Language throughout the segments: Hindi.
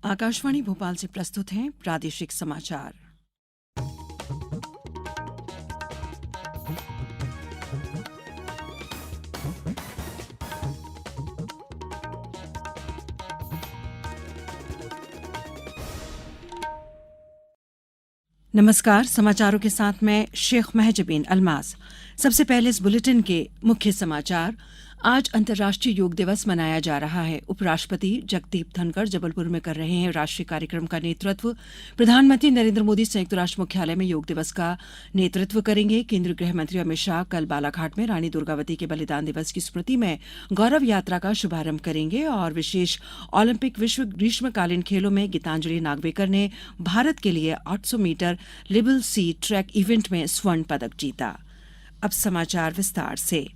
आकाशवाणी भोपाल से प्रस्तुत हैं प्रादेशिक समाचार। नमस्कार, समाचारों के साथ मैं शेख महजबीन अल्मास। सबसे पहले इस बुलेटिन के मुख्य समाचार। आज अंतर्राष्ट्रीय योग दिवस मनाया जा रहा है। उपराष्ट्रपति जगदीप धनखड़ जबलपुर में कर रहे हैं राष्ट्रीय कार्यक्रम का नेतृत्व। प्रधानमंत्री नरेंद्र मोदी संयुक्त राष्ट्र मुख्यालय में योग दिवस का नेतृत्व करेंगे। केंद्रीय गृह मंत्री अमित शाह कल बालाघाट में रानी दुर्गावती के बलिदान दिवस की स्मृति में गौरव यात्रा का शुभारंभ करेंगे और विशेष ओलंपिक विश्व ग्रीष्मकालीन खेलों में गीतांजलि नागवेकर ने भारत के लिए 800 metre label C track event में स्वर्ण पदक जीता। अब समाचार विस्तार से।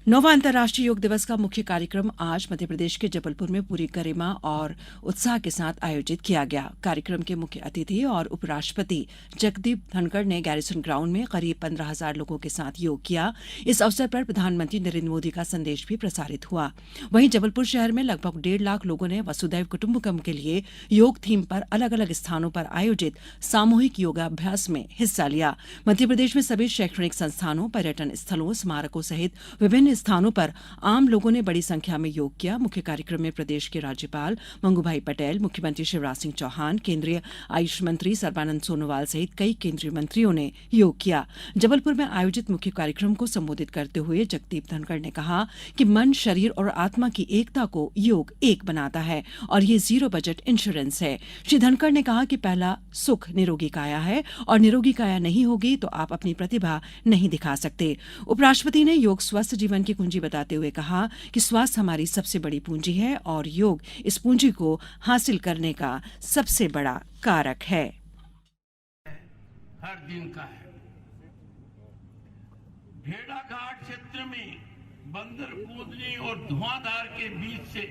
9वां अंतर्राष्ट्रीय योग दिवस का मुख्य कार्यक्रम आज मध्य प्रदेश के जबलपुर में पूरी गरिमा और उत्साह के साथ आयोजित किया गया। कार्यक्रम के मुख्य अतिथि और उपराष्ट्रपति जगदीप धनखड़ ने गैरिसन ग्राउंड में करीब 15,000 लोगों के साथ योग किया। इस अवसर पर प्रधानमंत्री नरेंद्र मोदी का संदेश भी प्रसारित हुआ। वहीं जबलपुर शहर में लगभग 1.5 लाख लोगों ने वसुधैव कुटुंबकम के लिए योग थीम पर अलग अलग स्थानों पर आयोजित सामूहिक योगाभ्यास में हिस्सा लिया। मध्य प्रदेश में सभी शैक्षणिक संस्थानों, पर्यटन स्थलों, स्मारकों सहित विभिन्न स्थानों पर आम लोगों ने बड़ी संख्या में योग किया। मुख्य कार्यक्रम में प्रदेश के राज्यपाल मंगूभाई पटेल, मुख्यमंत्री शिवराज सिंह चौहान, केंद्रीय आयुष मंत्री सर्बानंद सोनोवाल सहित कई केंद्रीय मंत्रियों ने योग किया। जबलपुर में आयोजित मुख्य कार्यक्रम को संबोधित करते हुए जगदीप धनखड़ ने कहा कि मन, शरीर और आत्मा की एकता को योग एक बनाता है और ये जीरो बजट इंश्योरेंस है। श्री धनखड़ ने कहा कि पहला सुख निरोगी काया है और निरोगी काया नहीं होगी तो आप अपनी प्रतिभा नहीं दिखा सकते। उपराष्ट्रपति ने योग स्वस्थ जीवन की कुंजी बताते हुए कहा कि स्वास्थ्य हमारी सबसे बड़ी पूंजी है और योग इस पूंजी को हासिल करने का सबसे बड़ा कारक है। हर दिन का है। भेड़ाघाट क्षेत्र में बंदर कूदने और धुआंधार के बीच से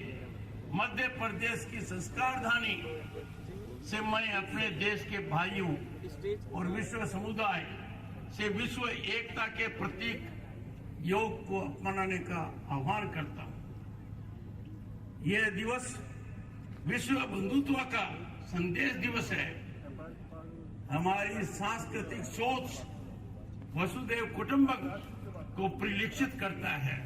मध्य प्रदेश की संस्कारधानी से मैं अपने देश के भाइयों और विश्व समुदाय से विश्व एकता के प्रतीक योग को अपनाने का आह्वान करता हूं। यह दिवस विश्व बंधुत्व का संदेश दिवस है। हमारी सांस्कृतिक सोच वसुधैव कुटुंबकम को परिलक्षित करता है।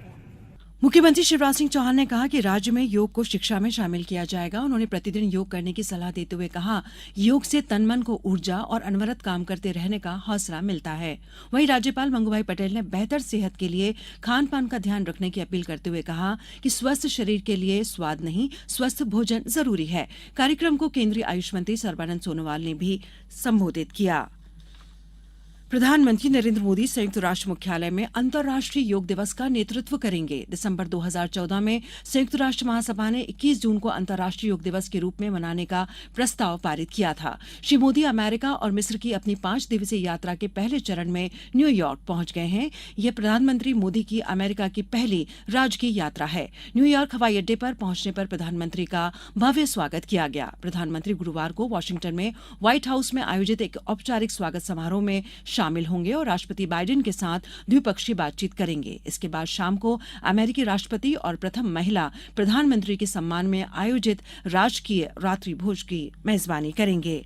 मुख्यमंत्री शिवराज सिंह चौहान ने कहा कि राज्य में योग को शिक्षा में शामिल किया जाएगा। उन्होंने प्रतिदिन योग करने की सलाह देते हुए कहा, योग से तन मन को ऊर्जा और अनवरत काम करते रहने का हौसला मिलता है। वहीं राज्यपाल मंगूभाई पटेल ने बेहतर सेहत के लिए खान पान का ध्यान रखने की अपील करते हुए कहा कि स्वस्थ शरीर के लिए स्वाद नहीं, स्वस्थ भोजन जरूरी है। कार्यक्रम को केंद्रीय आयुष मंत्री सर्बानंद सोनोवाल ने भी संबोधित किया। प्रधानमंत्री नरेंद्र मोदी संयुक्त राष्ट्र मुख्यालय में अंतर्राष्ट्रीय योग दिवस का नेतृत्व करेंगे। दिसंबर 2014 में संयुक्त राष्ट्र महासभा ने 21 जून को अंतर्राष्ट्रीय योग दिवस के रूप में मनाने का प्रस्ताव पारित किया था। श्री मोदी अमेरिका और मिस्र की अपनी 5 दिवसीय यात्रा के पहले चरण में न्यूयॉर्क पहुंच गए हैं। यह प्रधानमंत्री मोदी की अमेरिका की पहली राजकीय यात्रा है। न्यूयॉर्क हवाई अड्डे पर पहुंचने पर प्रधानमंत्री का भव्य स्वागत किया गया। प्रधानमंत्री गुरुवार को वाशिंगटन में व्हाइट हाउस में आयोजित एक औपचारिक स्वागत समारोह में शामिल होंगे और राष्ट्रपति बाइडेन के साथ द्विपक्षीय बातचीत करेंगे। इसके बाद शाम को अमेरिकी राष्ट्रपति और प्रथम महिला प्रधानमंत्री के सम्मान में आयोजित राजकीय रात्रि भोज की मेजबानी करेंगे।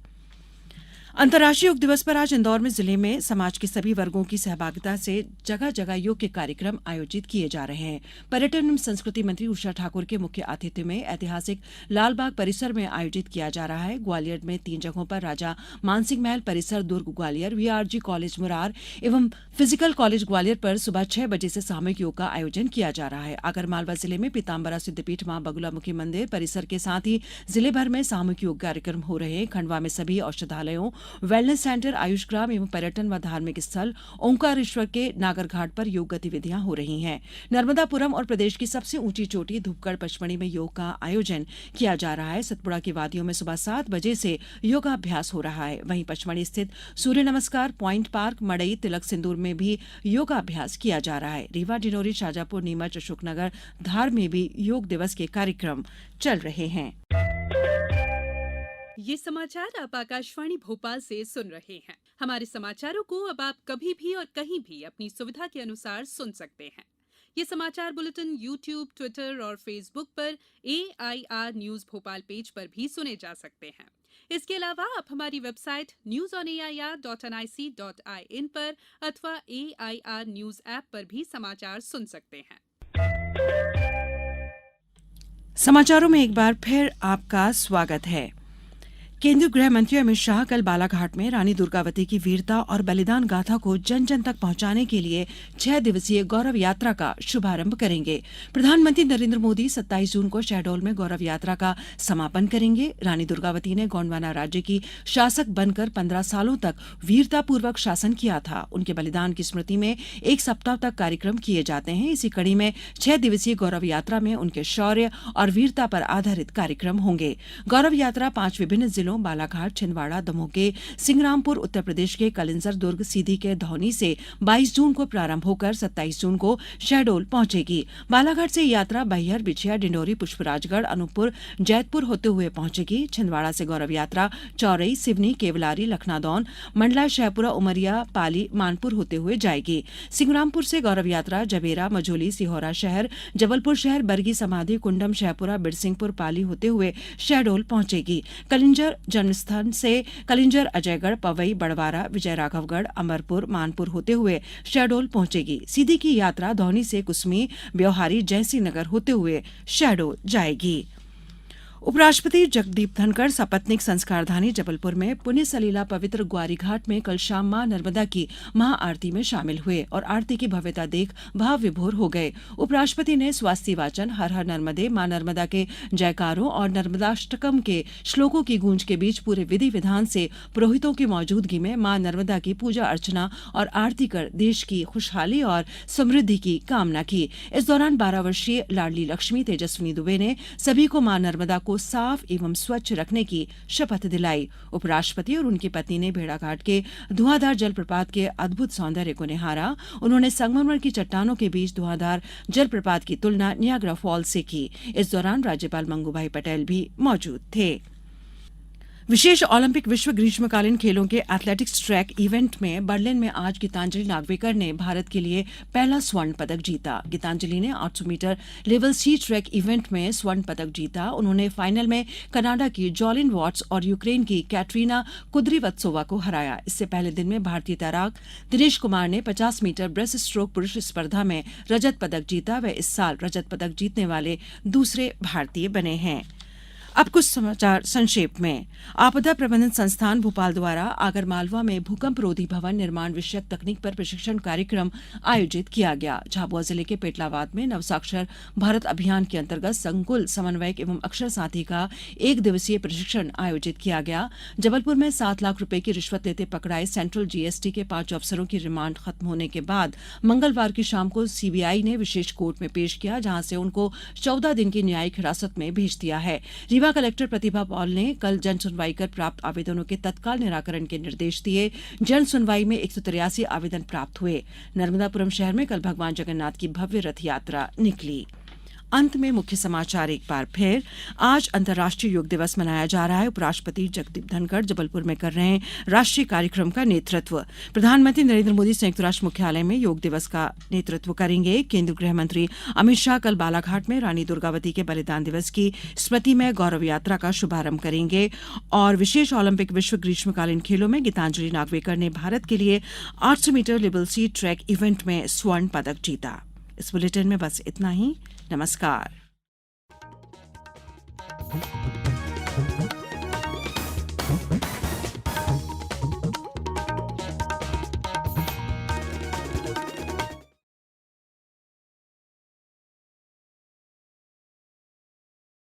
अंतर्राष्ट्रीय योग दिवस पर आज इंदौर में जिले में समाज के सभी वर्गों की सहभागिता से जगह जगह योग के कार्यक्रम आयोजित किए जा रहे हैं। पर्यटन एवं संस्कृति मंत्री उषा ठाकुर के मुख्य आतिथ्य में ऐतिहासिक लालबाग परिसर में आयोजित किया जा रहा है। ग्वालियर में 3 जगहों पर राजा मानसिंह महल परिसर दुर्ग ग्वालियर, वीआरजी कॉलेज मुरार एवं फिजिकल कॉलेज ग्वालियर पर सुबह 6 बजे से सामूहिक योग का आयोजन किया जा रहा है। आगरमालवा जिले में पीताम्बरा सिद्धपीठ मां बगुलामुखी मंदिर परिसर के साथ ही जिले भर में सामूहिक योग कार्यक्रम हो रहे हैं। खंडवा में सभी औषधालयों, वेलनेस सेंटर, आयुष ग्राम एवं पर्यटन व धार्मिक स्थल ओंकारेश्वर के नागरघाट पर योग गतिविधियां हो रही हैं। नर्मदापुरम और प्रदेश की सबसे ऊंची चोटी धूपगढ़ पचमढ़ी में योग का आयोजन किया जा रहा है। सतपुड़ा की वादियों में सुबह 7 बजे से योगाभ्यास हो रहा है। वहीं पचमढ़ी स्थित सूर्य नमस्कार पॉइंट पार्क, मड़ई, तिलक सिंदूर में भी योगाभ्यास किया जा रहा है। रीवा, डिंडोरी, शाजापुर, नीमच, अशोकनगर, धार में भी योग दिवस के कार्यक्रम चल रहे हैं। ये समाचार आप आकाशवाणी भोपाल से सुन रहे हैं। हमारे समाचारों को अब आप कभी भी और कहीं भी अपनी सुविधा के अनुसार सुन सकते हैं। ये समाचार बुलेटिन YouTube, ट्विटर और फेसबुक पर AIR न्यूज भोपाल पेज पर भी सुने जा सकते हैं। इसके अलावा आप हमारी वेबसाइट newsonair.nic.in पर अथवा AIR न्यूज ऐप पर भी समाचार सुन सकते हैं। समाचारों में एक बार फिर आपका स्वागत है। केंद्रीय गृह मंत्री अमित शाह कल बालाघाट में रानी दुर्गावती की वीरता और बलिदान गाथा को जन जन तक पहुंचाने के लिए 6 दिवसीय गौरव यात्रा का शुभारंभ करेंगे। प्रधानमंत्री नरेंद्र मोदी 27 जून को शहडोल में गौरव यात्रा का समापन करेंगे। रानी दुर्गावती ने गोंडवाना राज्य की शासक बनकर 15 सालों तक वीरतापूर्वक शासन किया था। उनके बलिदान की स्मृति में एक सप्ताह तक कार्यक्रम किए जाते हैं। इसी कड़ी में 6 दिवसीय गौरव यात्रा में उनके शौर्य और वीरता पर आधारित कार्यक्रम होंगे। गौरव यात्रा 5 विभिन्न जिलों बालाघाट, छिंदवाड़ा, दमोह के सिंगरामपुर, उत्तर प्रदेश के कलिंजर, दुर्ग, सीधी के धौनी से 22 जून को प्रारंभ होकर 27 जून को शहडोल पहुंचेगी। बालाघाट से यात्रा बैहर, बिछिया, डिंडोरी, पुष्पराजगढ़, अनूपपुर, जैतपुर होते हुए पहुंचेगी। छिंदवाड़ा से गौरव यात्रा चौरई, सिवनी, केवलारी, लखनादौन, मंडला, शहपुरा, उमरिया, पाली, मानपुर होते हुए जाएगी। सिंगरामपुर से गौरव यात्रा जबेरा, मझोली, सिहोरा शहर, जबलपुर शहर, बरगी समाधि, कुंडम, शहपुरा, बिरसिंहपुर, पाली होते हुए शहडोल पहुंचेगी। कलिंजर जन्मस्थान से कलिंजर, अजयगढ़, पवई, बड़वारा, विजय राघवगढ़, अमरपुर, मानपुर होते हुए शहडोल पहुंचेगी। सीधी की यात्रा धौनी से कुसमी, ब्यौहारी, जयसिंह नगर होते हुए शहडोल जाएगी। उपराष्ट्रपति जगदीप धनखड़ सपत्नीक संस्कारधानी जबलपुर में पुण्य सलीला पवित्र ग्वारी घाट में कल शाम मां नर्मदा की महाआरती में शामिल हुए और आरती की भव्यता देख भाव विभोर हो गए। उपराष्ट्रपति ने स्वास्थ्य वाचन, हर हर नर्मदे, मां नर्मदा के जयकारों और नर्मदाष्टकम के श्लोकों की गूंज के बीच पूरे विधि विधान से पुरोहितों की मौजूदगी में मां नर्मदा की पूजा अर्चना और आरती कर देश की खुशहाली और समृद्धि की कामना की। इस दौरान 12 वर्षीय लाडली लक्ष्मी तेजस्विनी दुबे ने सभी को मां नर्मदा को साफ एवं स्वच्छ रखने की शपथ दिलाई। उपराष्ट्रपति और उनकी पत्नी ने भेड़ाघाट के धुआंधार जलप्रपात के अद्भुत सौंदर्य को निहारा। उन्होंने संगमरमर की चट्टानों के बीच धुआंधार जलप्रपात की तुलना नियाग्रा फॉल से की। इस दौरान राज्यपाल मंगूभाई पटेल भी मौजूद थे। विशेष ओलंपिक विश्व ग्रीष्मकालीन खेलों के एथलेटिक्स ट्रैक इवेंट में बर्लिन में आज गीतांजलि नागवेकर ने भारत के लिए पहला स्वर्ण पदक जीता। गीतांजलि ने 800 metre level C track event में स्वर्ण पदक जीता। उन्होंने फाइनल में कनाडा की जॉलिन वॉट्स और यूक्रेन की कैटरीना कुद्रिवत्सोवा को हराया। इससे पहले दिन में भारतीय तैराक दिनेश कुमार ने 50 मीटर ब्रेस्ट स्ट्रोक पुरुष स्पर्धा में रजत पदक जीता। वे इस साल रजत पदक जीतने वाले दूसरे भारतीय बने हैं। अब कुछ समाचार संक्षेप में। आपदा प्रबंधन संस्थान भोपाल द्वारा आगरमालवा में भूकंप रोधी भवन निर्माण विषयक तकनीक पर प्रशिक्षण कार्यक्रम आयोजित किया गया। झाबुआ जिले के पेटलावाद में नवसाक्षर भारत अभियान के अंतर्गत संकुल समन्वयक एवं अक्षर साथी का 1 दिवसीय प्रशिक्षण आयोजित किया गया। जबलपुर में 7 लाख रुपए की रिश्वत लेते पकड़ाए सेंट्रल जीएसटी के 5 अफसरों की रिमांड खत्म होने के बाद मंगलवार की शाम को सीबीआई ने विशेष कोर्ट में पेश किया, जहां से उनको 14 दिन की न्यायिक हिरासत में भेज दिया है। रीवा कलेक्टर प्रतिभा पॉल ने कल जन सुनवाई कर प्राप्त आवेदनों के तत्काल निराकरण के निर्देश दिए। जन सुनवाई में 183 आवेदन प्राप्त हुए। नर्मदापुरम शहर में कल भगवान जगन्नाथ की भव्य रथ यात्रा निकली। अंत में मुख्य समाचार एक बार फिर। आज अंतर्राष्ट्रीय योग दिवस मनाया जा रहा है। उपराष्ट्रपति जगदीप धनखड़ जबलपुर में कर रहे हैं राष्ट्रीय कार्यक्रम का नेतृत्व। प्रधानमंत्री नरेंद्र मोदी संयुक्त राष्ट्र मुख्यालय में योग दिवस का नेतृत्व करेंगे। केंद्रीय गृह मंत्री अमित शाह कल बालाघाट में रानी दुर्गावती के बलिदान दिवस की स्मृति में गौरव यात्रा का शुभारंभ करेंगे। और विशेष ओलंपिक विश्व ग्रीष्मकालीन खेलों में गीतांजलि नागवेकर ने भारत के लिए 800 metre level C track event में स्वर्ण पदक जीता। इस बुलेटिन में बस इतना ही। नमस्कार।